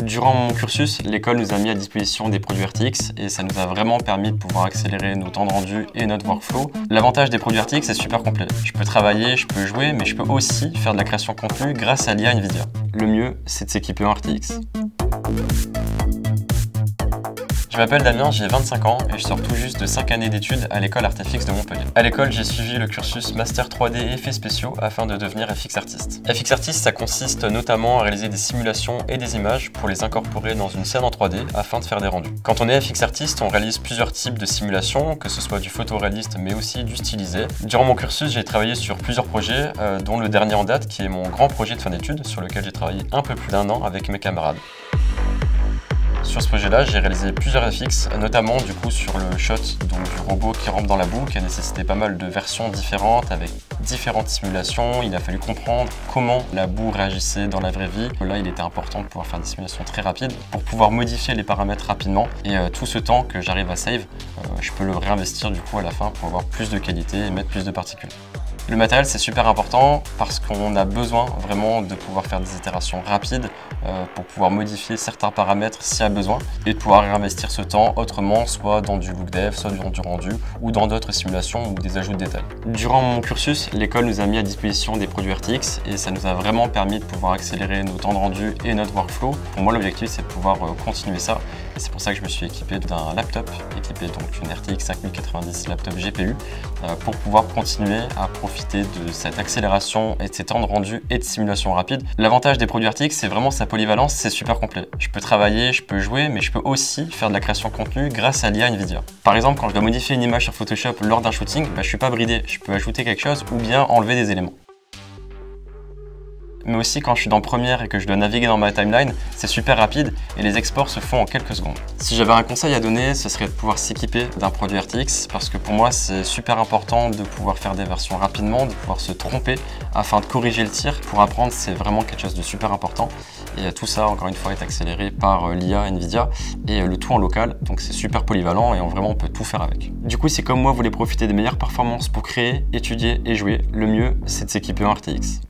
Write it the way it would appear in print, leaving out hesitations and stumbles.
Durant mon cursus, l'école nous a mis à disposition des produits RTX et ça nous a vraiment permis de pouvoir accélérer nos temps de rendu et notre workflow. L'avantage des produits RTX, c'est super complet. Je peux travailler, je peux jouer, mais je peux aussi faire de la création de contenu grâce à l'IA NVIDIA. Le mieux, c'est de s'équiper en RTX. Je m'appelle Damien, j'ai 25 ans et je sors tout juste de 5 années d'études à l'école Artefix de Montpellier. À l'école, j'ai suivi le cursus Master 3D et effets spéciaux afin de devenir FX Artist. FX Artist, ça consiste notamment à réaliser des simulations et des images pour les incorporer dans une scène en 3D afin de faire des rendus. Quand on est FX Artist, on réalise plusieurs types de simulations, que ce soit du photoréaliste mais aussi du stylisé. Durant mon cursus, j'ai travaillé sur plusieurs projets, dont le dernier en date qui est mon grand projet de fin d'études sur lequel j'ai travaillé un peu plus d'1 an avec mes camarades. Sur ce projet-là, j'ai réalisé plusieurs FX, notamment du coup sur le shot donc, du robot qui rentre dans la boue, qui a nécessité pas mal de versions différentes avec différentes simulations. Il a fallu comprendre comment la boue réagissait dans la vraie vie. Là, il était important de pouvoir faire des simulations très rapides pour pouvoir modifier les paramètres rapidement. Et tout ce temps que j'arrive à save, je peux le réinvestir du coup à la fin pour avoir plus de qualité et mettre plus de particules. Le matériel, c'est super important parce qu'on a besoin vraiment de pouvoir faire des itérations rapides pour pouvoir modifier certains paramètres s'il y a besoin et de pouvoir réinvestir ce temps autrement, soit dans du look dev, soit dans du rendu ou dans d'autres simulations ou des ajouts de détails. Durant mon cursus, l'école nous a mis à disposition des produits RTX et ça nous a vraiment permis de pouvoir accélérer nos temps de rendu et notre workflow. Pour moi, l'objectif, c'est de pouvoir continuer ça et c'est pour ça que je me suis équipé d'un laptop, équipé donc d'une RTX 5090 laptop GPU pour pouvoir continuer à profiter de cette accélération et de ces temps de rendu et de simulation rapide. L'avantage des produits RTX, c'est vraiment sa polyvalence, c'est super complet. Je peux travailler, je peux jouer, mais je peux aussi faire de la création de contenu grâce à l'IA NVIDIA. Par exemple, quand je dois modifier une image sur Photoshop lors d'un shooting, je suis pas bridé, je peux ajouter quelque chose ou bien enlever des éléments. Mais aussi quand je suis dans Premiere et que je dois naviguer dans ma timeline, c'est super rapide et les exports se font en quelques secondes. Si j'avais un conseil à donner, ce serait de pouvoir s'équiper d'un produit RTX parce que pour moi c'est super important de pouvoir faire des versions rapidement, de pouvoir se tromper afin de corriger le tir. Pour apprendre, c'est vraiment quelque chose de super important et tout ça, encore une fois, est accéléré par l'IA NVIDIA et le tout en local, donc c'est super polyvalent et vraiment on peut tout faire avec. Du coup, si comme moi vous voulez profiter des meilleures performances pour créer, étudier et jouer, le mieux c'est de s'équiper en RTX.